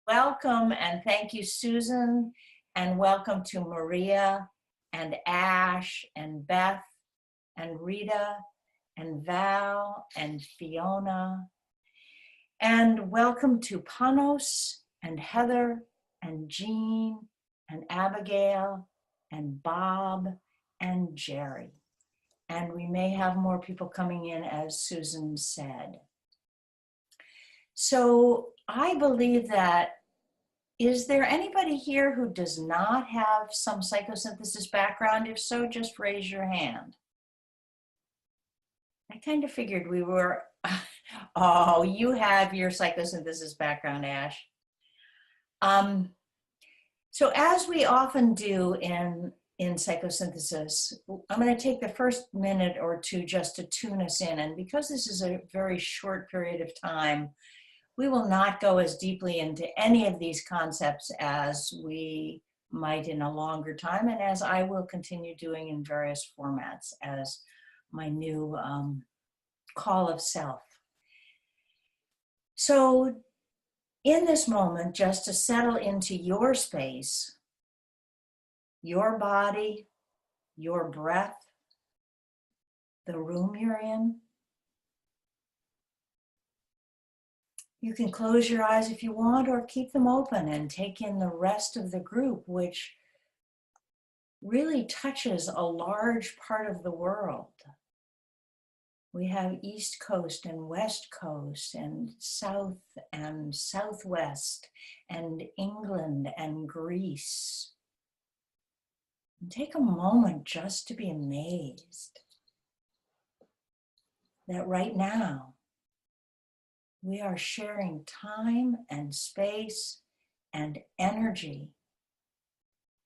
Welcome and thank you, Susan, and welcome to Maria and Ash and Beth and Rita and Val and Fiona. And welcome to Panos and Heather and Jean and Abigail and Bob and Jerry. And we may have more people coming in, as Susan said. So I believe that, is there anybody here who does not have some psychosynthesis background? If so, just raise your hand. I kind of figured we were, oh, you have your psychosynthesis background, Ash. So as we often do in psychosynthesis, I'm going to take the first minute or two just to tune us in. And because this is a very short period of time, we will not go as deeply into any of these concepts as we might in a longer time, and as I will continue doing in various formats as my new call of self. So in this moment, just to settle into your space, your body, your breath, the room you're in, you can close your eyes if you want or keep them open and take in the rest of the group, which really touches a large part of the world. We have East Coast and West Coast and South and Southwest and England and Greece. And take a moment just to be amazed that right now, we are sharing time and space and energy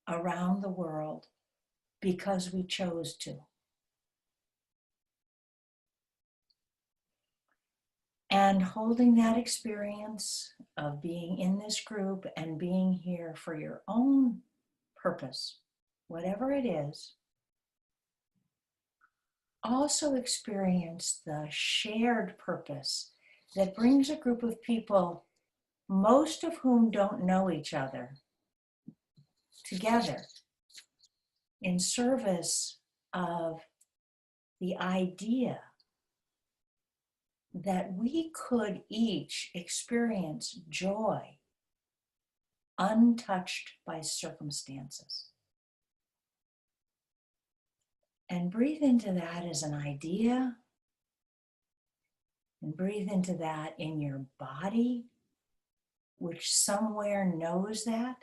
around the world because we chose to. And holding that experience of being in this group and being here for your own purpose, whatever it is, also experience the shared purpose that brings a group of people, most of whom don't know each other, together in service of the idea that we could each experience joy untouched by circumstances. And breathe into that as an idea. And breathe into that in your body, which somewhere knows that.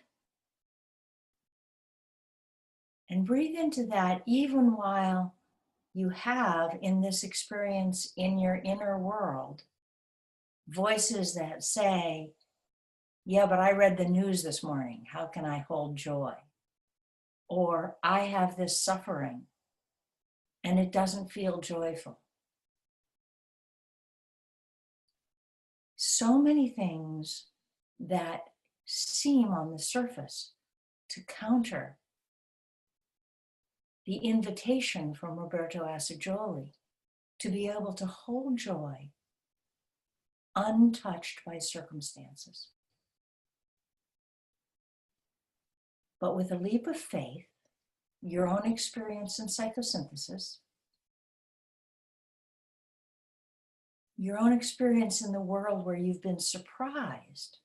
And breathe into that even while you have in this experience in your inner world, voices that say, yeah, but I read the news this morning. How can I hold joy? Or I have this suffering and it doesn't feel joyful. So many things that seem on the surface to counter the invitation from Roberto Assagioli to be able to hold joy untouched by circumstances. But with a leap of faith, your own experience in psychosynthesis, your own experience in the world where you've been surprised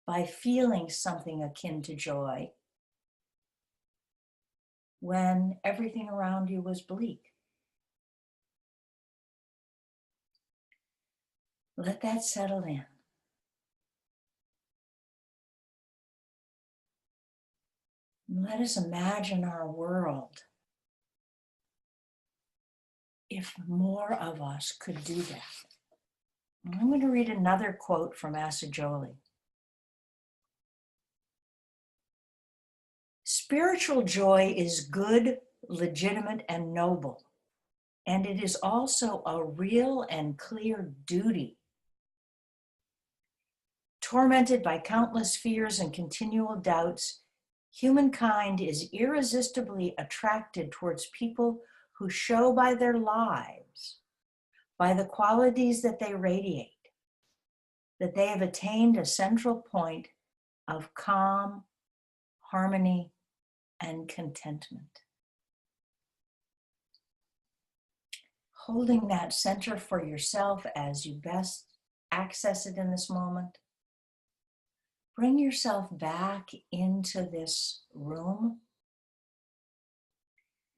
by feeling something akin to joy when everything around you was bleak. Let that settle in. Let us imagine our world if more of us could do that. I'm going to read another quote from Assagioli. Spiritual joy is good, legitimate, and noble, and it is also a real and clear duty. Tormented by countless fears and continual doubts, humankind is irresistibly attracted towards people who show by their lives, by the qualities that they radiate, that they have attained a central point of calm, harmony, and contentment. Holding that center for yourself as you best access it in this moment. Bring yourself back into this room,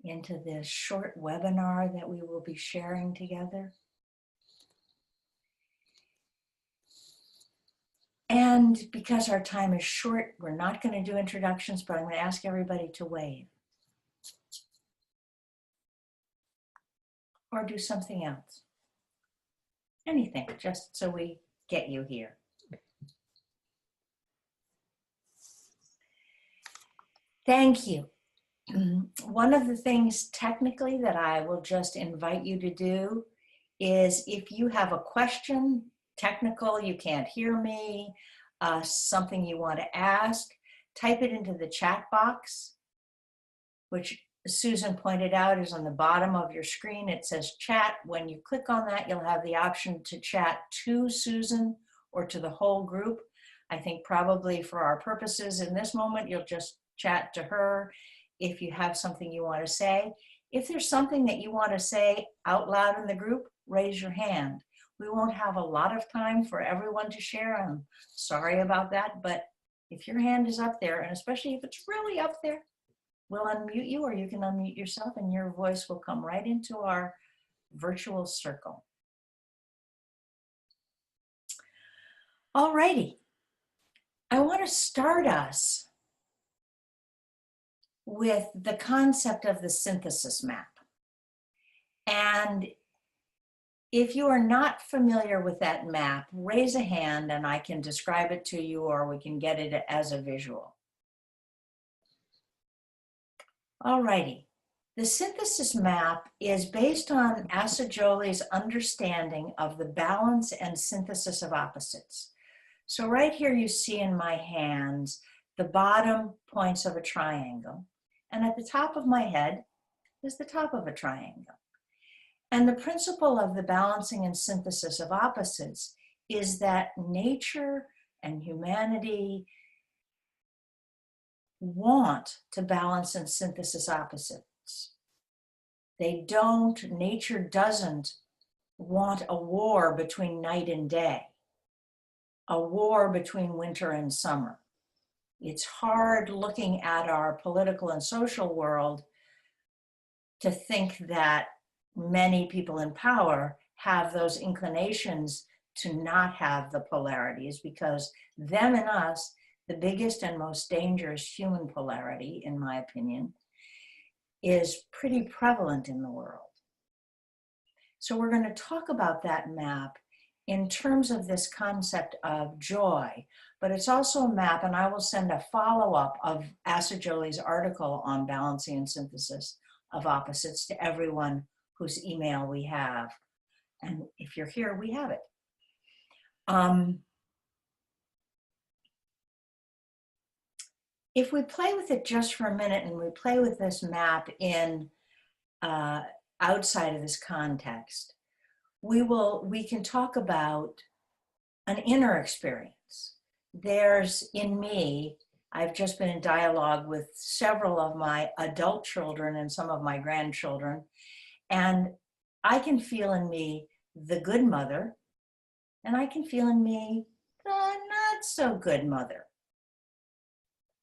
into this short webinar that we will be sharing together. And because our time is short, we're not going to do introductions, but I'm going to ask everybody to wave. Or do something else. Anything, just so we get you here. Thank you. One of the things technically that I will just invite you to do is if you have a question, technical, you can't hear me, something you want to ask, type it into the chat box, which Susan pointed out is on the bottom of your screen. It says chat. When you click on that, you'll have the option to chat to Susan or to the whole group. I think probably for our purposes in this moment, you'll just chat to her if you have something you want to say. If there's something that you want to say out loud in the group, raise your hand. We won't have a lot of time for everyone to share. I'm sorry about that, but if your hand is up there, and especially if it's really up there, we'll unmute you, or you can unmute yourself and your voice will come right into our virtual circle. All righty. I want to start us with the concept of the synthesis map. And if you are not familiar with that map, raise a hand and I can describe it to you, or we can get it as a visual. All righty. The synthesis map is based on Assagioli's understanding of the balance and synthesis of opposites. So right here you see in my hands the bottom points of a triangle, and at the top of my head is the top of a triangle. And the principle of the balancing and synthesis of opposites is that nature and humanity want to balance and synthesis opposites. They don't, nature doesn't want a war between night and day, a war between winter and summer. It's hard looking at our political and social world to think that many people in power have those inclinations to not have the polarities, because them and us, the biggest and most dangerous human polarity, in my opinion, is pretty prevalent in the world. So we're going to talk about that map in terms of this concept of joy, but it's also a map, and I will send a follow-up of Assagioli's article on balancing and synthesis of opposites to everyone whose email we have. And if you're here, we have it. If we play with it just for a minute and we play with this map in outside of this context, we can talk about an inner experience. There's in me, I've just been in dialogue with several of my adult children and some of my grandchildren, and I can feel in me the good mother, and I can feel in me the not so good mother.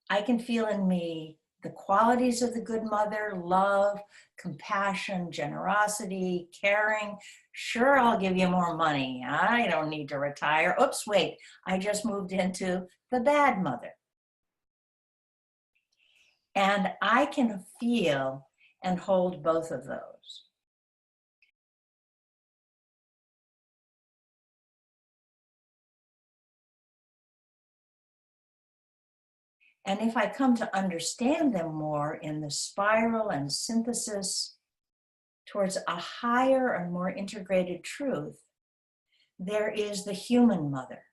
I can feel in me the qualities of the good mother: love, compassion, generosity, caring. Sure, I'll give you more money. I don't need to retire. Oops, wait, I just moved into the bad mother. And I can feel and hold both of those. And if I come to understand them more in the spiral and synthesis towards a higher and more integrated truth, there is the human mother,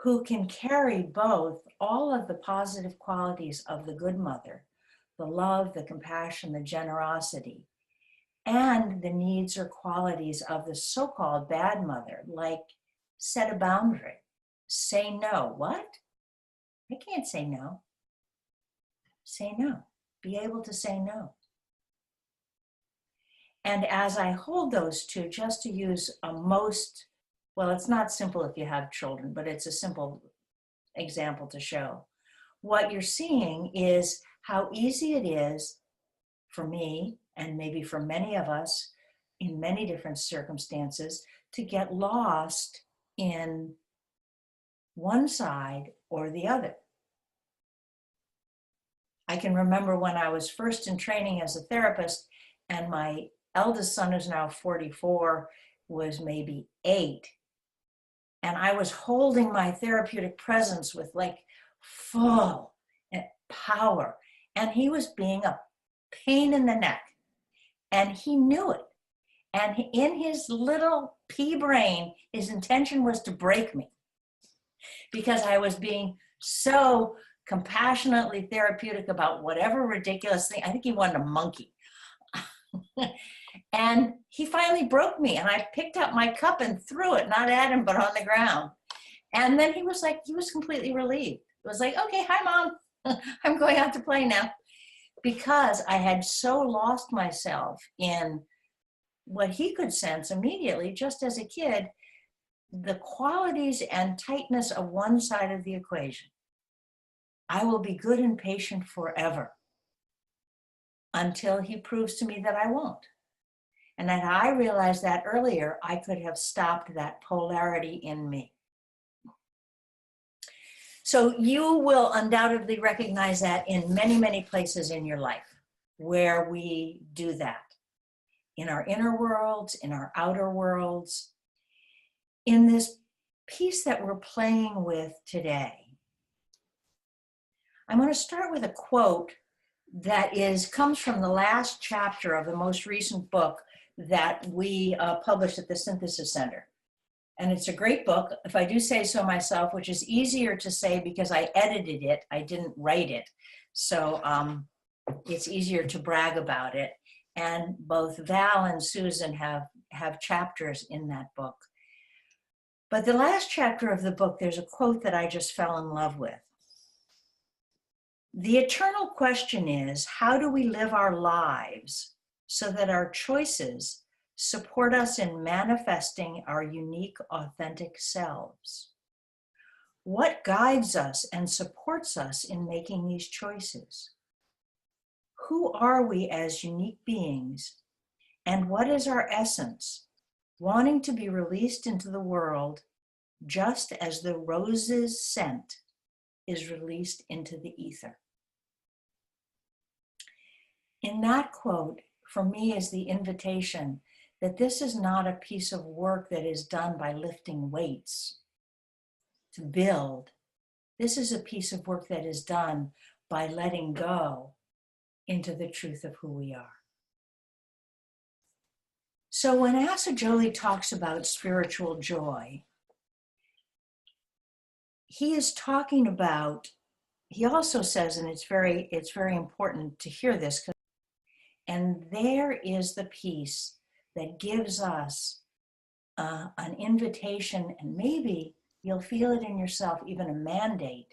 who can carry both all of the positive qualities of the good mother, the love, the compassion, the generosity, and the needs or qualities of the so-called bad mother, like set a boundary, say no. What? I can't say no. Say no. Be able to say no. And as I hold those two, just to use well, it's not simple if you have children, but it's a simple example to show. What you're seeing is how easy it is for me, and maybe for many of us in many different circumstances, to get lost in one side or the other. I can remember when I was first in training as a therapist, and my eldest son, who's now 44, was maybe 8. And I was holding my therapeutic presence with like full power. And he was being a pain in the neck. And he knew it. And in his little pea brain, his intention was to break me, because I was being so compassionately therapeutic about whatever ridiculous thing. I think he wanted a monkey. And he finally broke me, and I picked up my cup and threw it, not at him, but on the ground. And then he was completely relieved. It was like, okay, hi, Mom. I'm going out to play now. Because I had so lost myself in what he could sense immediately, just as a kid, the qualities and tightness of one side of the equation. I will be good and patient forever until he proves to me that I won't. And that I realized that earlier, I could have stopped that polarity in me. So you will undoubtedly recognize that in many, many places in your life where we do that. In our inner worlds, in our outer worlds. In this piece that we're playing with today, I'm going to start with a quote that comes from the last chapter of the most recent book that we published at the Synthesis Center. And it's a great book, if I do say so myself, which is easier to say because I edited it. I didn't write it. So it's easier to brag about it. And both Val and Susan have chapters in that book. But the last chapter of the book, there's a quote that I just fell in love with. The eternal question is, how do we live our lives so that our choices support us in manifesting our unique, authentic selves? What guides us and supports us in making these choices? Who are we as unique beings, and what is our essence, wanting to be released into the world just as the rose's scent is released into the ether? In that quote, for me, is the invitation that this is not a piece of work that is done by lifting weights to build. This is a piece of work that is done by letting go into the truth of who we are. So when Asa Jolie talks about spiritual joy, he is talking about, he also says, and it's very important to hear this, and there is the piece that gives us an invitation, and maybe you'll feel it in yourself, even a mandate,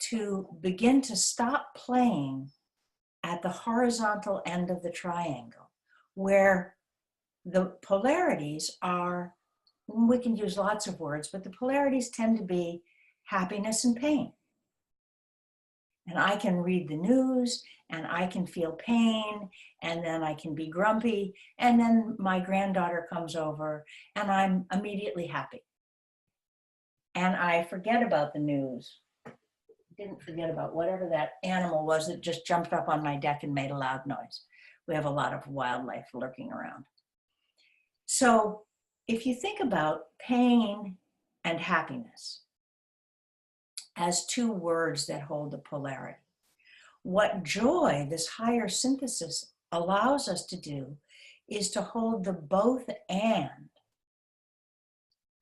to begin to stop playing at the horizontal end of the triangle, where the polarities are, we can use lots of words, but the polarities tend to be happiness and pain. And I can read the news and I can feel pain, and then I can be grumpy, and then my granddaughter comes over and I'm immediately happy. And I forget about the news. Didn't forget about whatever that animal was that just jumped up on my deck and made a loud noise. We have a lot of wildlife lurking around. So if you think about pain and happiness as two words that hold a polarity, what joy, this higher synthesis, allows us to do is to hold the both and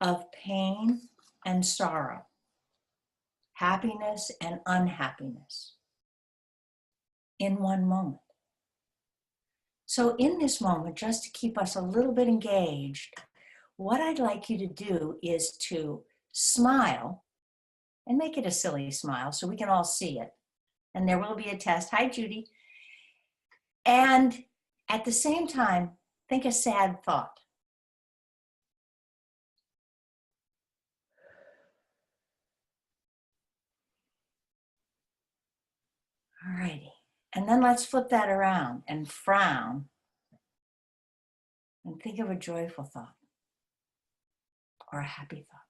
of pain and sorrow, happiness and unhappiness in one moment. So in this moment, just to keep us a little bit engaged, what I'd like you to do is to smile, and make it a silly smile so we can all see it. And there will be a test. Hi, Judy. And at the same time, think a sad thought. All righty. And then let's flip that around and frown and think of a joyful thought or a happy thought.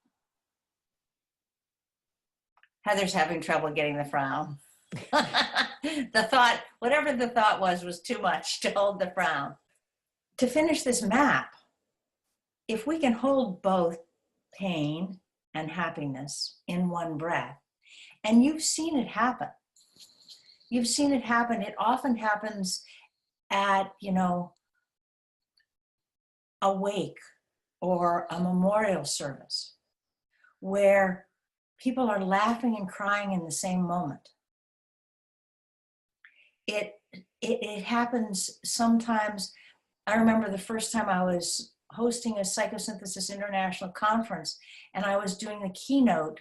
Heather's having trouble getting the frown. The thought, whatever the thought was too much to hold the frown. To finish this map, if we can hold both pain and happiness in one breath, and you've seen it happen. You've seen it happen. It often happens at, a wake or a memorial service where people are laughing and crying in the same moment. It happens sometimes. I remember the first time I was hosting a Psychosynthesis International conference, and I was doing the keynote,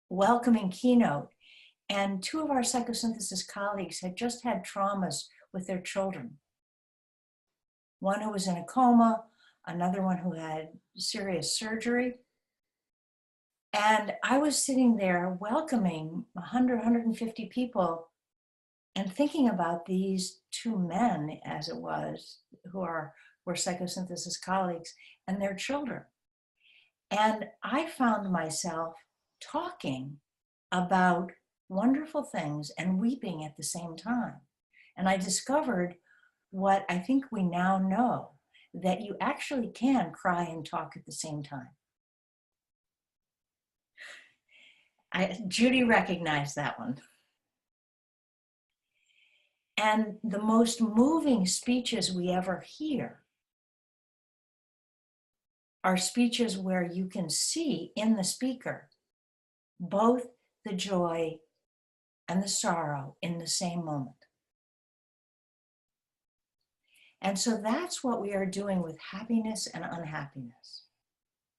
welcoming keynote, and two of our psychosynthesis colleagues had just had traumas with their children. One who was in a coma, another one who had serious surgery. And I was sitting there welcoming 100, 150 people and thinking about these two men, as it was, who were psychosynthesis colleagues, and their children. And I found myself talking about wonderful things and weeping at the same time. And I discovered what I think we now know, that you actually can cry and talk at the same time. Judy recognized that one. And the most moving speeches we ever hear are speeches where you can see in the speaker both the joy and the sorrow in the same moment. And so that's what we are doing with happiness and unhappiness,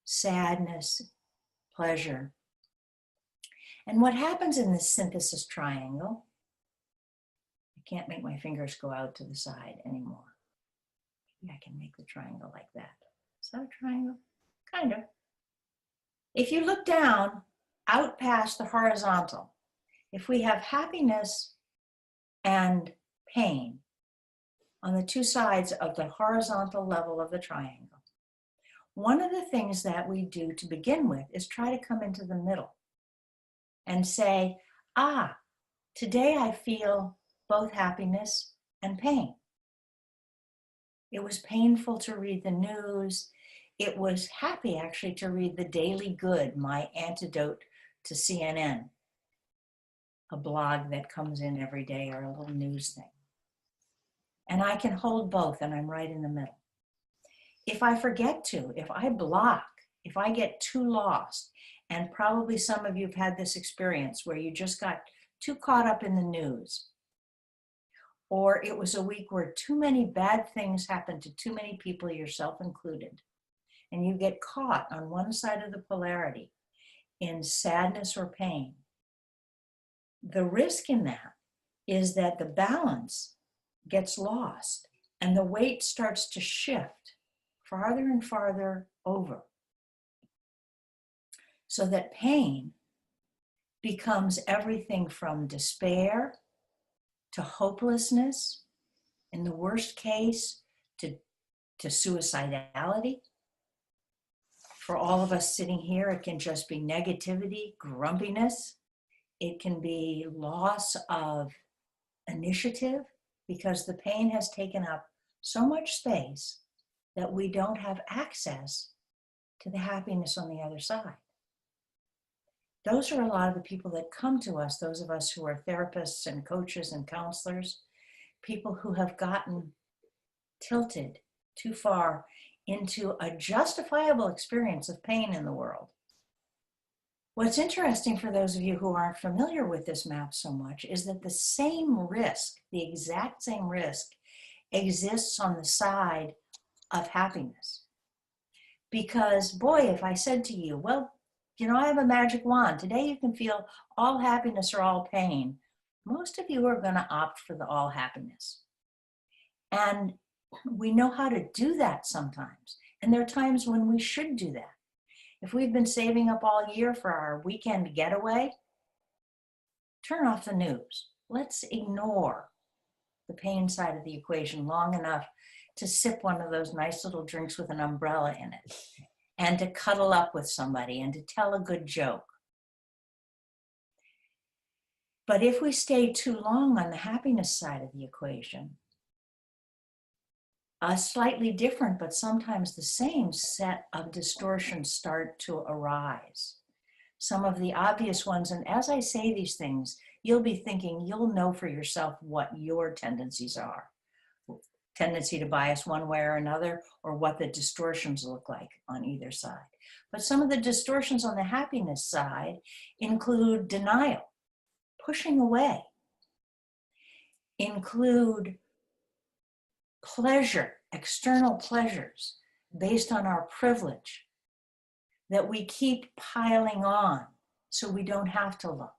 sadness, pleasure. And what happens in this synthesis triangle, I can't make my fingers go out to the side anymore. Maybe I can make the triangle like that. Is that a triangle? Kind of. If you look down, out past the horizontal, if we have happiness and pain on the two sides of the horizontal level of the triangle, one of the things that we do to begin with is try to come into the middle and say, today I feel both happiness and pain. It was painful to read the news. It was happy actually to read the Daily Good, my antidote to CNN, a blog that comes in every day or a little news thing. And I can hold both, and I'm right in the middle. If I forget to, if I block, if I get too lost, and probably some of you have had this experience where you just got too caught up in the news, or it was a week where too many bad things happened to too many people, yourself included, and you get caught on one side of the polarity in sadness or pain, the risk in that is that the balance gets lost and the weight starts to shift farther and farther over, so that pain becomes everything from despair to hopelessness, in the worst case, to suicidality. For all of us sitting here, it can just be negativity, grumpiness. It can be loss of initiative because the pain has taken up so much space that we don't have access to the happiness on the other side. Those are a lot of the people that come to us, those of us who are therapists and coaches and counselors, people who have gotten tilted too far into a justifiable experience of pain in the world. What's interesting for those of you who aren't familiar with this map so much is that the same risk, the exact same risk, exists on the side of happiness. Because, boy, if I said to you, well, You know, I have a magic wand. Today you can feel all happiness or all pain. Most of you are going to opt for the all happiness. And we know how to do that sometimes. And there are times when we should do that. If we've been saving up all year for our weekend getaway, turn off the news. Let's ignore the pain side of the equation long enough to sip one of those nice little drinks with an umbrella in it, and to cuddle up with somebody and to tell a good joke. But if we stay too long on the happiness side of the equation, a slightly different, but sometimes the same set of distortions start to arise. Some of the obvious ones, and as I say these things, you'll be thinking, you'll know for yourself what your tendencies are. Tendency to bias one way or another, or what the distortions look like on either side. But some of the distortions on the happiness side include denial, pushing away, include pleasure, external pleasures based on our privilege that we keep piling on so we don't have to look.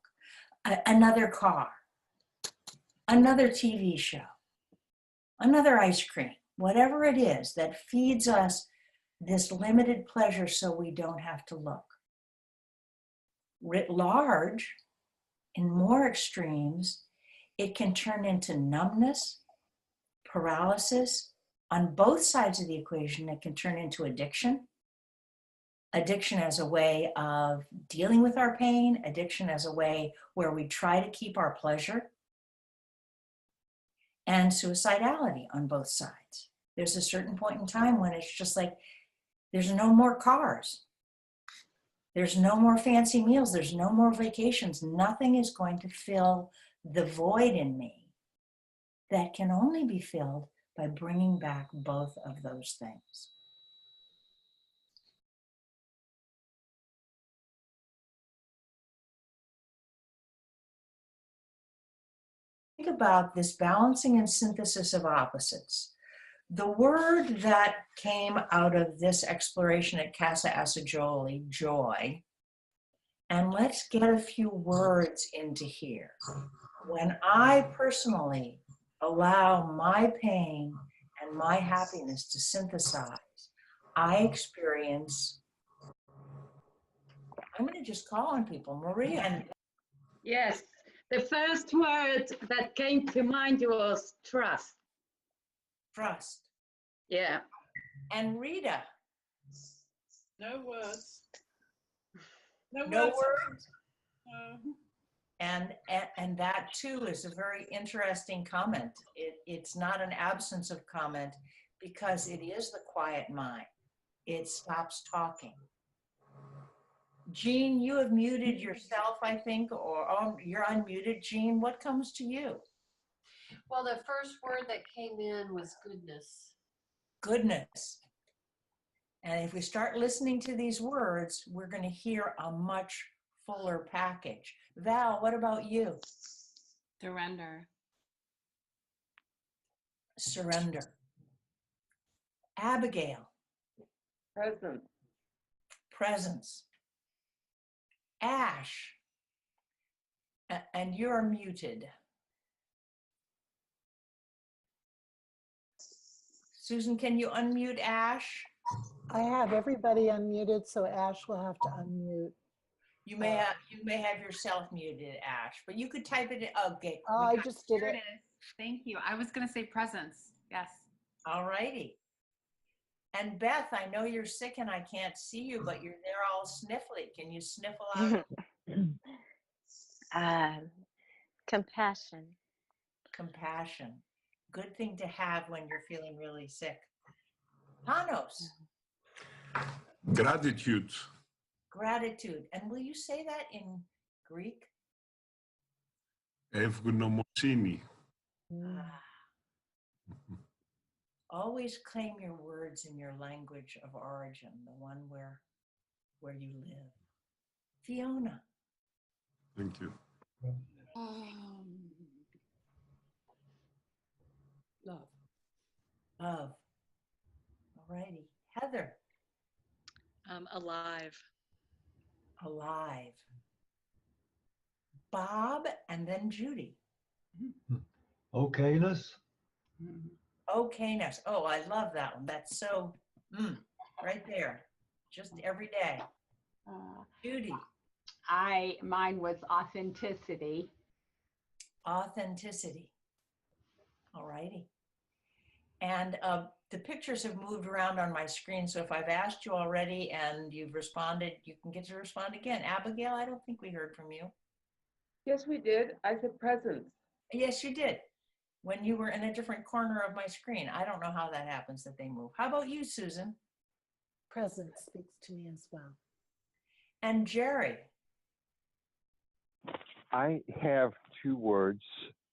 Another car, another TV show, another ice cream, whatever it is that feeds us this limited pleasure so we don't have to look. Writ large, in more extremes, it can turn into numbness, paralysis. On both sides of the equation, it can turn into addiction. Addiction as a way of dealing with our pain, addiction as a way where we try to keep our pleasure, and suicidality on both sides. There's a certain point in time when it's just like, there's no more cars. There's no more fancy meals. There's no more vacations. Nothing is going to fill the void in me that can only be filled by bringing back both of those things. Think about this balancing and synthesis of opposites. The word that came out of this exploration at Casa Assagioli, joy, and let's get a few words into here. When I personally allow my pain and my happiness to synthesize, I experience, I'm going to just call on people, Maria. And yes, the first word that came to mind was trust. Trust. Yeah. And Rita. No words. No words. And that too is a very interesting comment. It's not an absence of comment because it is the quiet mind. It stops talking. Jean, you have muted yourself, I think, or you're unmuted. Jean, what comes to you? Well, the first word that came in was goodness. Goodness. And if we start listening to these words, we're going to hear a much fuller package. Val, what about you? Surrender. Surrender. Abigail. Present. Presence. Ash. And you're muted. Susan, can you unmute Ash? I have everybody unmuted, so Ash will have to unmute. You may have yourself muted, Ash, but you could type it in. Okay. Oh, I just did Here it. it is. Thank you. I was going to say presence. Yes. All righty. And Beth, I know you're sick and I can't see you, but you're there all sniffly. Can you sniffle out? Compassion. Compassion. Good thing to have when you're feeling really sick. Panos. Gratitude. Gratitude. And will you say that in Greek? Ευγνωμοσύνη. Always claim your words in your language of origin, the one where you live. Fiona. Thank you. Love. Love. All righty. Heather. Alive. alive. Bob and then Judy. Okayness. Okayness. Oh, I love that one. That's so, right there. Just every day. Judy. Mine was authenticity. Authenticity. All righty. And the pictures have moved around on my screen, so if I've asked you already and you've responded, you can get to respond again. Abigail, I don't think we heard from you. Yes, we did. I said presence. Yes, you did. When you were in a different corner of my screen. I don't know how that happens that they move. How about you, Susan? Present speaks to me as well. And Jerry? I have 2 words,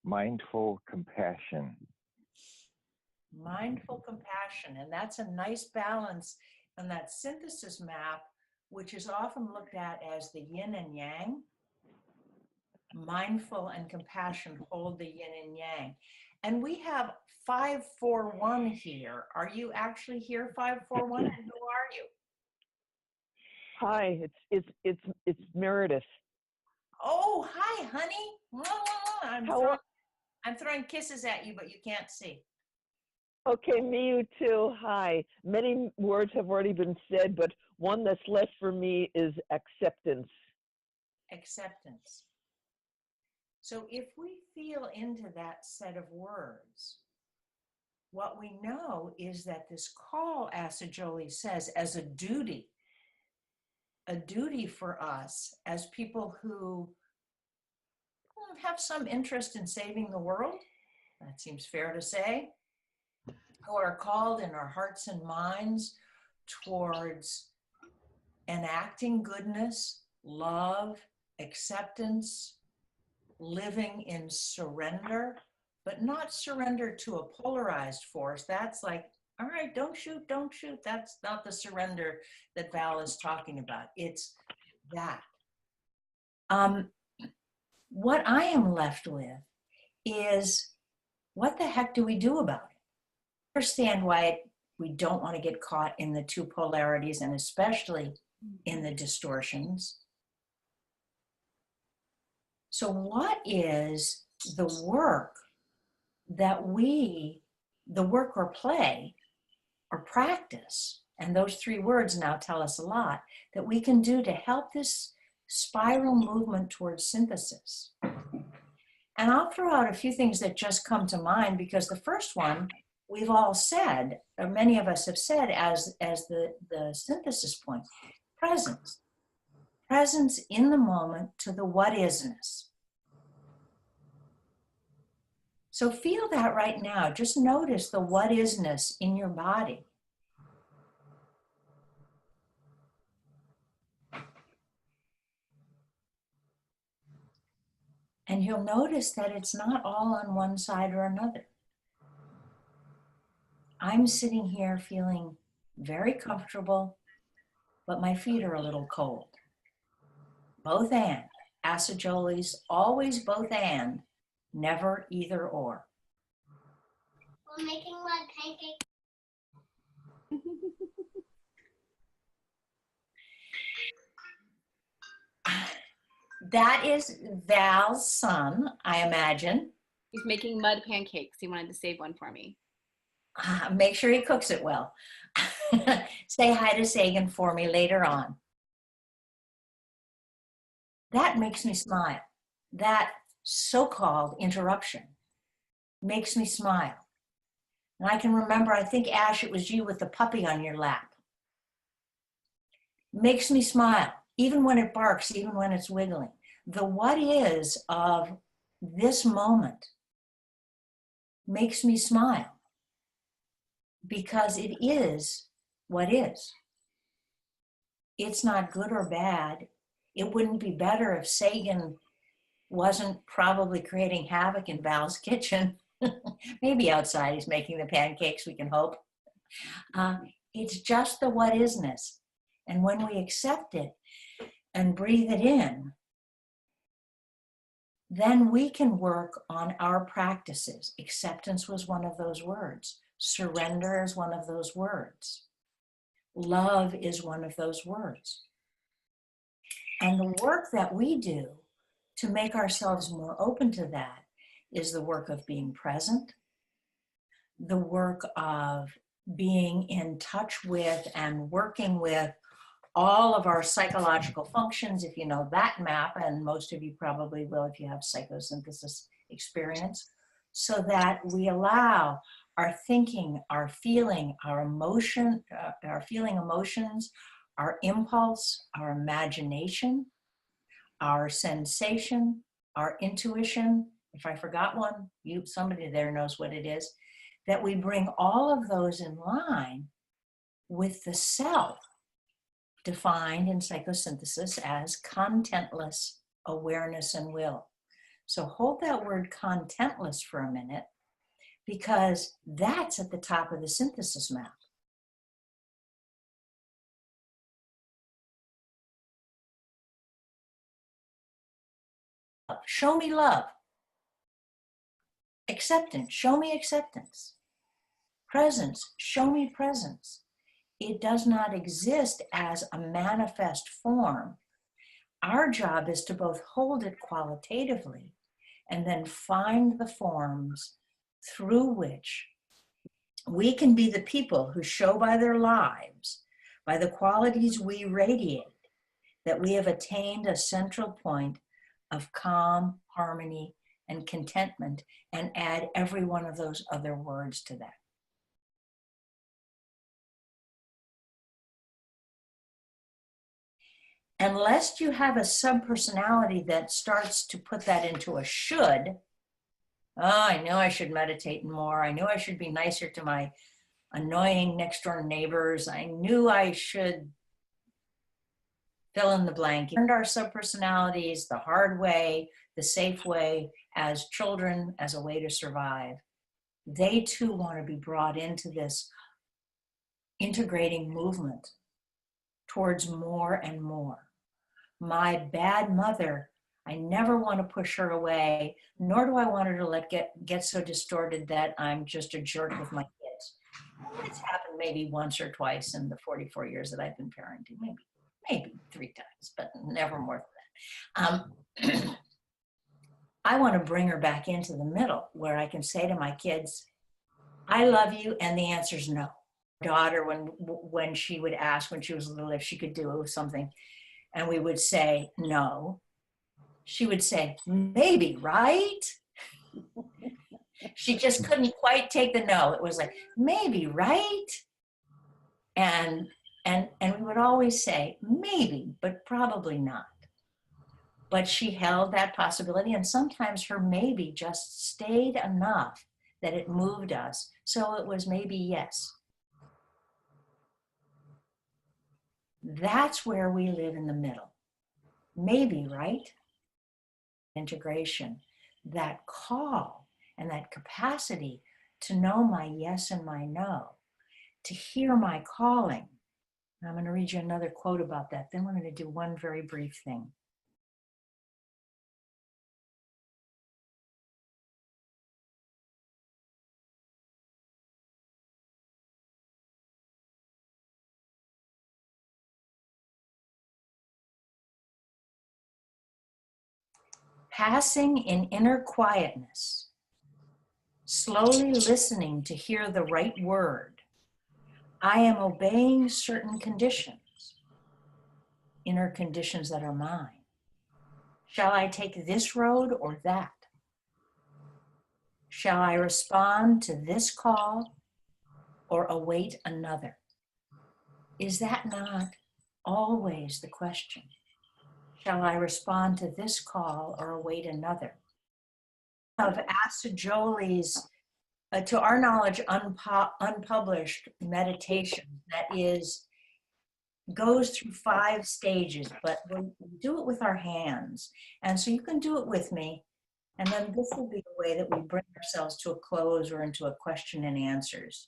mindful compassion. Mindful compassion. And that's a nice balance on that synthesis map, which is often looked at as the yin and yang. Mindful and compassion hold the yin and yang. And we have 541 here. Are you actually here, 541? And who are you? Hi, it's Meredith. Oh, hi, honey. I'm throwing kisses at you, but you can't see. Okay, me you too. Hi. Many words have already been said, but one that's left for me is acceptance. Acceptance. So if we feel into that set of words, what we know is that this call, Asajoli says, as a duty for us as people who have some interest in saving the world, that seems fair to say, who are called in our hearts and minds towards enacting goodness, love, acceptance, living in surrender, but not surrender to a polarized force. That's like, all right, don't shoot, don't shoot. That's not the surrender that Val is talking about. It's that. What I am left with is, what the heck do we do about it? I understand why we don't want to get caught in the 2 polarities, and especially in the distortions. So what is the work that the work or play or practice, and those 3 words now tell us a lot, that we can do to help this spiral movement towards synthesis? And I'll throw out a few things that just come to mind, because the first one we've all said, or many of us have said as the synthesis point: presence. Presence in the moment to the what isness. So feel that right now. Just notice the what isness in your body. And you'll notice that it's not all on one side or another. I'm sitting here feeling very comfortable, but my feet are a little cold. Both and. Asajoli's always both and, never either or. We're making mud pancakes. That is Val's son, I imagine. He's making mud pancakes. He wanted to save one for me. Make sure he cooks it well. Say hi to Sagan for me later on. That makes me smile. That so-called interruption makes me smile. And I can remember, I think, Ash, it was you with the puppy on your lap. Makes me smile, even when it barks, even when it's wiggling. The what is of this moment makes me smile, because it is what is. It's not good or bad. It wouldn't be better if Sagan wasn't probably creating havoc in Val's kitchen. Maybe outside he's making the pancakes, we can hope. It's just the what isness. And when we accept it and breathe it in, then we can work on our practices. Acceptance was one of those words. Surrender is one of those words. Love is one of those words. And the work that we do to make ourselves more open to that is the work of being present, the work of being in touch with and working with all of our psychological functions, if you know that map, and most of you probably will if you have psychosynthesis experience, so that we allow our thinking, our feeling, our emotion, our feeling emotions, our impulse, our imagination, our sensation, our intuition. If I forgot one, somebody there knows what it is, that we bring all of those in line with the self, defined in psychosynthesis as contentless awareness and will. So hold that word contentless for a minute, because that's at the top of the synthesis map. Show me love. Acceptance, show me acceptance. Presence, show me presence. It does not exist as a manifest form. Our job is to both hold it qualitatively and then find the forms through which we can be the people who show by their lives, by the qualities we radiate, that we have attained a central point of calm, harmony, and contentment, and add every one of those other words to that. Unless you have a subpersonality that starts to put that into a should, oh, I know I should meditate more. I knew I should be nicer to my annoying next door neighbors. I knew I should fill in the blank. We learned our subpersonalities the hard way, the safe way, as children, as a way to survive. They too want to be brought into this integrating movement towards more and more. My bad mother, I never want to push her away, nor do I want her to get so distorted that I'm just a jerk with my kids. It's happened maybe once or twice in the 44 years that I've been parenting, maybe 3 times, but never more than that. I want to bring her back into the middle where I can say to my kids, I love you, and the answer's no. Daughter, when she would ask when she was little if she could do something, and we would say no, she would say, maybe, right? She just couldn't quite take the no. It was like, maybe, right? And we would always say, maybe, but probably not. But she held that possibility, and sometimes her maybe just stayed enough that it moved us. So it was maybe yes. That's where we live in the middle. Maybe, right? Integration, that call and that capacity to know my yes and my no, to hear my calling. I'm going to read you another quote about that. Then we're going to do one very brief thing. Passing in inner quietness, slowly listening to hear the right word. I am obeying certain conditions, inner conditions that are mine. Shall I take this road or that? Shall I respond to this call or await another? Is that not always the question? Shall I respond to this call or await another? Of Asa Jolie's, to our knowledge, unpublished meditation that goes through 5 stages, but we'll do it with our hands. And so you can do it with me. And then this will be the way that we bring ourselves to a close or into a question and answers.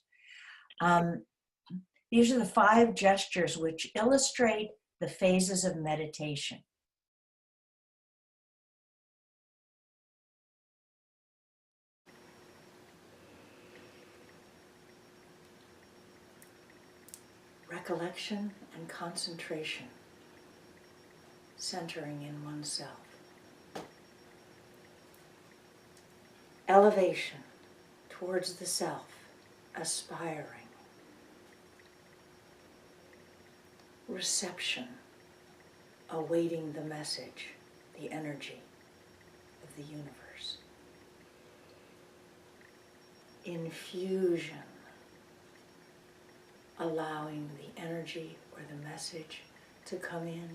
These are the 5 gestures which illustrate the phases of meditation. Recollection and concentration. centering in oneself. Elevation towards the self, aspiring. Reception, awaiting the message, the energy of the universe. Infusion, allowing the energy or the message to come in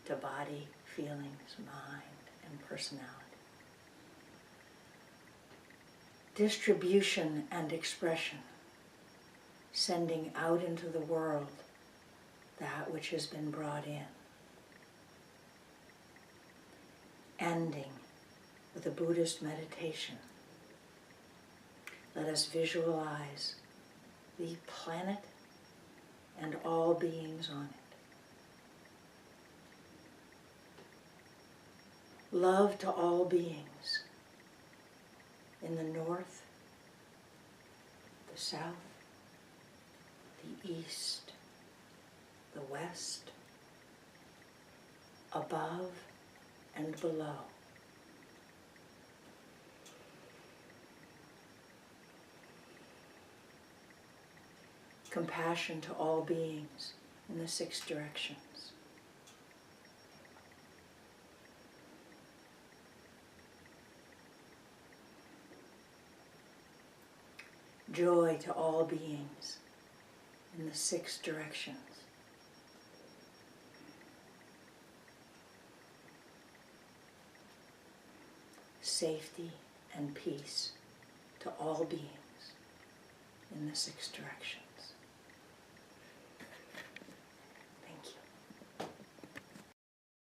to body, feelings, mind, and personality. Distribution and expression, sending out into the world that which has been brought in. Ending with a Buddhist meditation. Let us visualize the planet and all beings on it. Love to all beings in the north, the south, the east, the west, above and below. Compassion to all beings in the 6 directions. Joy to all beings in the 6 directions. Safety and peace to all beings in the 6 directions. Thank you.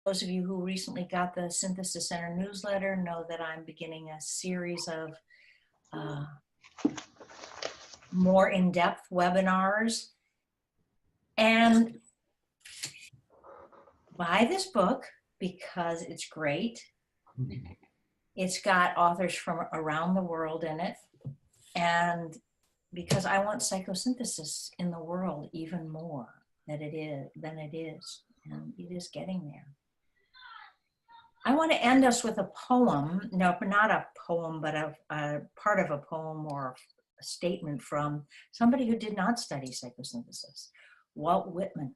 Those of you who recently got the Synthesis Center newsletter know that I'm beginning a series of more in-depth webinars. And buy this book because it's great. It's got authors from around the world in it. And because I want psychosynthesis in the world even more than it is. And it is getting there. I want to end us with a poem. No, not a poem, but a part of a poem or a statement from somebody who did not study psychosynthesis, Walt Whitman.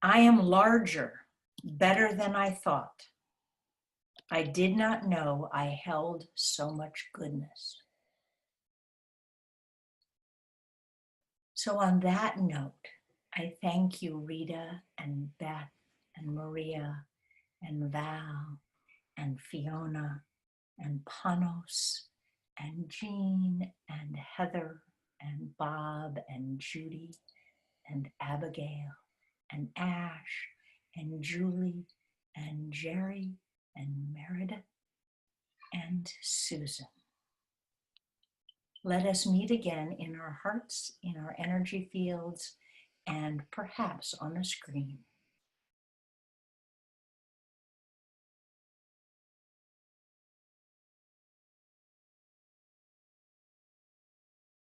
I am larger, better than I thought. I did not know I held so much goodness. So on that note, I thank you, Rita and Beth and Maria and Val and Fiona and Panos and Jean and Heather and Bob and Judy and Abigail and Ash and Julie and Jerry and Meredith and Susan. Let us meet again in our hearts, in our energy fields, and perhaps on a screen.